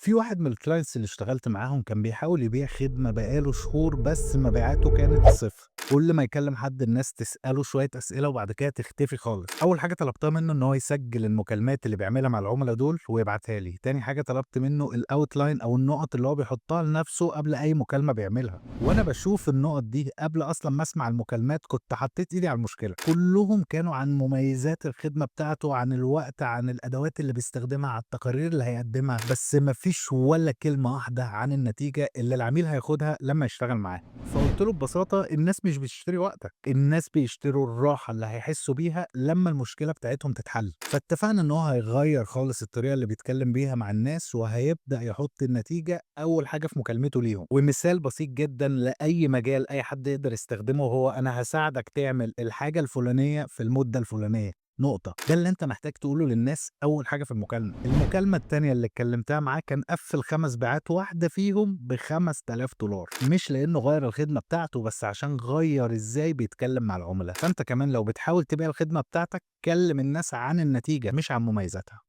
في واحد من الclients اللي اشتغلت معاهم كان بيحاول يبيع خدمة بقى له شهور بس مبيعاته كانت صفر، كل ما يكلم حد الناس تسأله شوية أسئلة وبعد كده تختفي خالص. أول حاجة طلبتها منه إن هو يسجل المكالمات اللي بيعملها مع العملا دول ويبعتها لي، تاني حاجة طلبت منه الoutline أو النقط اللي هو بيحطها لنفسه قبل أي مكالمة بيعملها، وأنا باشوف النقط دي قبل أصلًا ما أسمع المكالمات كنت حطيت إيدي على المشكلة، كلهم كانوا عن مميزات الخدمة بتاعته، عن الوقت، عن الأدوات اللي بيستخدمها، على التقارير اللي هيقدمها، بس ما فيش ولا كلمة واحدة عن النتيجة اللي العميل هياخدها لمّا يشتغل معاها. فقُلت له ببساطة الناس مش بتشتري وقتك، الناس بيشتروا الراحة اللي هيحسّوا بيها لمّا المشكلة بتاعتهم تتحل. فاتفقنا إن هو هيغيّر خالص الطريقة اللي بيتكلم بيها مع الناس، وهيبدأ يحط النتيجة أول حاجة في مكالمته ليهم. ومثال بسيط جدًا لأي مجال أي حد يقدر يستخدمه هو أنا هاساعدك تعمل الحاجة الفلانية في المدة الفلانية. نقطة. ده اللي أنت محتاج تقوله للناس أول حاجة في المكالمة. المكالمة التانية اللي اتكلمتها معاه كان قفّل 5 بيعات، واحدة فيهم ب$5000، مش لإنه غيّر الخدمة بتاعته، بس عشان غيّر إزاي بيتكلم مع العملا. فأنت كمان لو بتحاول تبيع الخدمة بتاعتك كلم الناس عن النتيجة مش عن مميزاتها.